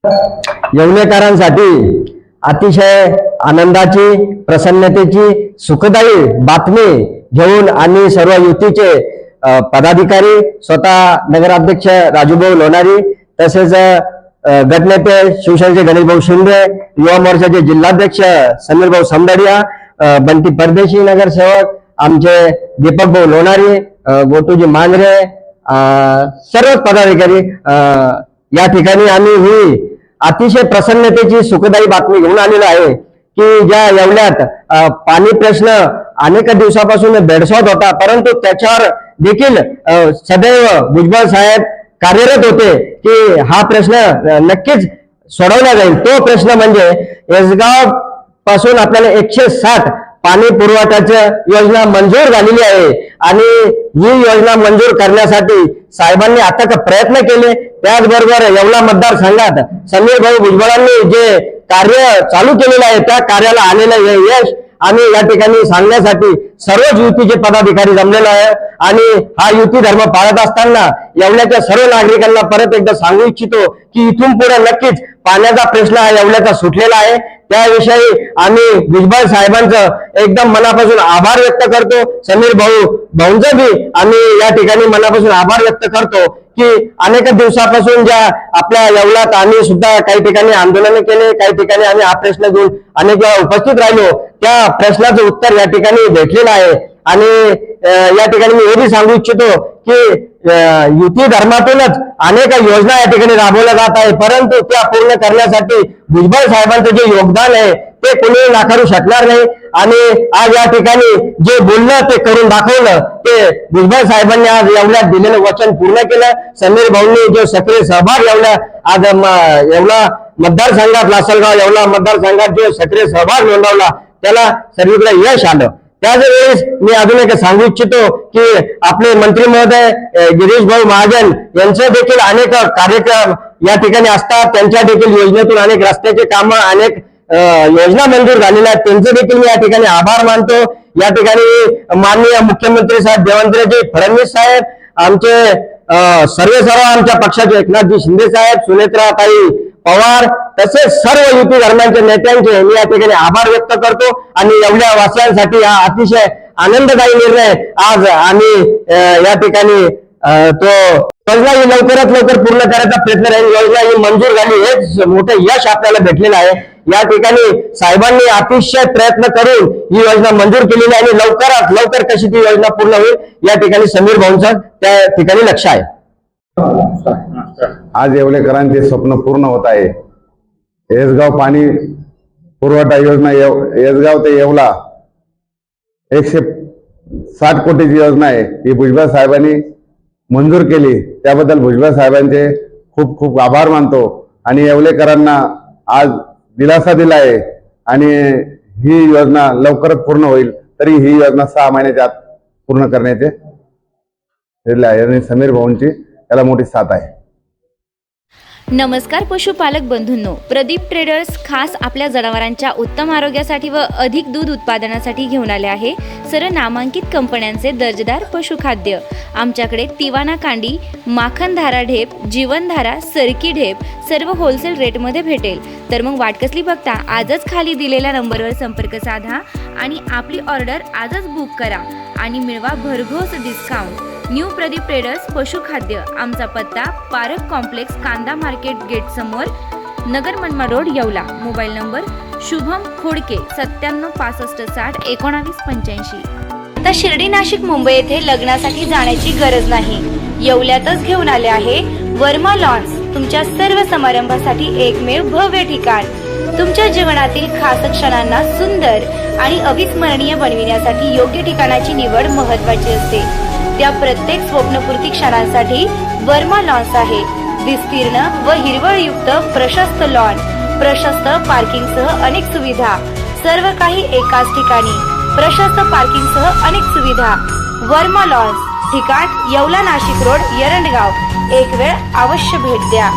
येवलेकरांसाठी अतिशय आनंदाची, प्रसन्नतेची, सुखदायी बातमी घेऊन आणि सर्व युतीचे पदाधिकारी, स्वतः नगराध्यक्ष राजूभाऊ लोणारी, तसेच गटनेते शिवसेनेचे गणेशभाऊ शिंदे, युवा मोर्चाचे जिल्हाध्यक्ष समीरभाऊ समदडिया, बंटी परदेशी नगरसेवक आमचे दीपकभाऊ लोणारी, गोटूजी मांजरे, सर्व पदाधिकारी या ठिकाणी आम्ही ही अतिशय प्रसन्नतेची सुखदायी बातमी घेऊन आलेलो आहे की ज्या येवल्यात पाणी प्रश्न अनेक दिवसापासून भेडसावत होता, परंतु त्याच्यावर देखील सदैव भुजबळ साहेब कार्यरत होते की हा प्रश्न नक्कीच सोडवला जाईल। तो प्रश्न म्हणजे यसगाव पासून आपल्याला 160 पाणी पुरवठ्याची योजना मंजूर झालेली आहे आणि ही योजना मंजूर करण्यासाठी साहेबांनी अथक प्रयत्न केले। त्याचबरोबर येवला मतदारसंघात समीर भाऊ भुजबळांनी जे कार्य चालू केलेलं आहे त्या कार्याला आलेलं यश आम्ही या ठिकाणी सांगण्यासाठी सर्वच युतीचे पदाधिकारी जमलेलो आहे आणि हा युती धर्म पाळत असताना येवल्याच्या सर्व नागरिकांना परत एकदा सांगू इच्छितो की इथून पुढे नक्कीच पाण्याचा प्रश्न हा येवल्याचा सुटलेला आहे। त्याविषयी आम्ही भुजबळ साहेबांचं एकदम मनापासून आभार व्यक्त करतो। समीर भाऊंचं बी आम्ही या ठिकाणी मनापासून आभार व्यक्त करतो की अनेक दिवसापासून ज्या आपल्या येवल्यात आम्ही सुद्धा काही ठिकाणी आंदोलन केले, काही ठिकाणी आम्ही हा प्रश्न घेऊन अनेक वेळा उपस्थित राहिलो, त्या प्रश्नाचं उत्तर या ठिकाणी भेटलेलं आहे। आणि या ठिकाणी मी हे बी सांगू इच्छितो की युती धर्मातूनच अनेक योजना या ठिकाणी राबवल्या जात आहे, परंतु त्या पूर्ण करण्यासाठी भुजबळ साहेबांचं जे योगदान आहे ते कोणी नाकारू शकणार नाही। आणि आज या ठिकाणी जे बोललं ते करून दाखवलं, ते भुजबळ साहेबांनी आज येवल्यात दिलेलं वचन पूर्ण केलं। समीर भाऊंनी जो सक्रिय सहभाग आज येवला मतदारसंघात, लासलगाव येवला मतदारसंघात जो सक्रिय सहभाग नोंदवला त्याला सर्वीकडे यश आलं। त्याच वेळेस मी अजून एक सांगू इच्छितो की आपले मंत्री महोदय गिरीश भाऊ महाजन यांचे देखील अनेक कार्यक्रम या ठिकाणी असतात, त्यांच्या देखील योजनेतून अनेक रस्त्याचे कामं, अनेक योजना मंजूर झालेल्या आहेत, त्यांचे देखील मी या ठिकाणी आभार मानतो। या ठिकाणी माननीय मुख्यमंत्री साहेब देवेंद्रजी फडणवीस साहेब, आमचे सर्व आमच्या पक्षाचे एकनाथजी शिंदे साहेब, सुनेत्राताई पवार, तसेच सर्व युती धर्मांच्या नेत्यांचे मी या ठिकाणी आभार व्यक्त करतो। आणि येवल्या वासियांसाठी हा अतिशय आनंददायी निर्णय आज आम्ही या ठिकाणी तो योजना ही लवकरात लवकर पूर्ण करायचा प्रयत्न राहील। योजना ही मंजूर झाली, हेच मोठं यश आपल्याला भेटलेलं आहे। या ठिकाणी साहेबांनी अतिशय प्रयत्न करून ही योजना मंजूर केलेली आहे आणि लवकरात लवकर कशी ती योजना पूर्ण होईल या ठिकाणी समीर भाऊंचं त्या ठिकाणी लक्ष आहे। आज येवलेकरांचे स्वप्न पूर्ण होत आहे। येसगाव पाणी पुरवठा योजना येसगाव ते येवला 160 कोटीची योजना आहे, ही भुजबळ साहेबांनी मंजूर केली, त्याबद्दल भुजबळ साहेबांचे खूप खूप आभार मानतो। आणि येवलेकरांना आज दिलासा दिला आहे आणि ही योजना लवकरच पूर्ण होईल, तरी ही योजना 6 महिन्याच्या आत पूर्ण करण्याचे आणि समीर भाऊंची त्याला मोठी साथ आहे। नमस्कार पशुपालक बंधूंनो, प्रदीप ट्रेडर्स खास आपल्या जनावरांच्या उत्तम आरोग्यासाठी व अधिक दूध उत्पादनासाठी घेऊन आले आहे सर्व नामांकित कंपन्यांचे दर्जेदार पशुखाद्य। आमच्याकडे तिवाना कांडी, माखनधारा ढेप, जीवनधारा, सरकी ढेप सर्व होलसेल रेटमध्ये भेटेल। तर मग वाट कसली बघता, आजच खाली दिलेल्या नंबरवर संपर्क साधा आणि आपली ऑर्डर आजच बुक करा आणि मिळवा भरघोस डिस्काउंट। न्यू प्रदीप ट्रेडर्स पशुखाद्य, आमचा पत्ता पारक कॉम्प्लेक्स, कांदा मार्केट गेट समोर, नगर मनमा road, Yeola. Mobile number Shubham Khodke 97 65 60 19 85। आता शिर्डी, नाशिक, मुंबई येथे लग्नासाठी जाण्याची गरज नाही, येवल्यातच घेऊन आले आहे वर्मा लॉन्स। तुमच्या सर्व समारंभासाठी एकमेव भव्य ठिकाण। तुमच्या जीवनातील खास क्षणांना सुंदर आणि अविस्मरणीय बनविण्यासाठी योग्य ठिकाणाची निवड महत्त्वाची असते। त्या प्रत्येक स्वप्नपूर्ती क्षणांसाठी वर्मा लॉन्स आहे। विस्तीर्ण व हिरवळयुक्त प्रशस्त लॉन, प्रशस्त पार्किंगसह अनेक सुविधा, सर्व काही एकाच ठिकाणी, प्रशस्त पार्किंगसह अनेक सुविधा। वर्मा लॉन्स, ठिकाण येवला, नाशिक रोड, एरंडगाव। एक वेळ अवश्य भेट द्या।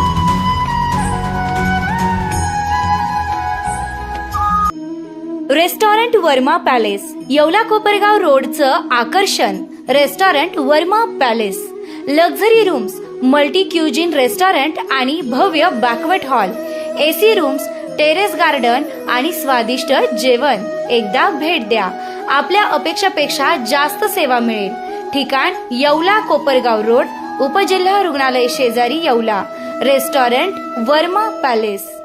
रेस्टॉरंट वर्मा पॅलेस, येवला कोपरगाव रोडचं आकर्षण restaurant Verma Palace. Luxury rooms, multi cuisine restaurant आणि भव्य banquet hall, AC rooms, terrace garden आणि स्वादिष्ट जेवण. एकदा भेट द्या. आपल्या अपेक्षापेक्षा जास्त सेवा मिळेल. ठिकाण येवला कोपरगाव रोड, उपजिल्हा रुग्णालय शेजारी येवला. Restaurant Verma palace.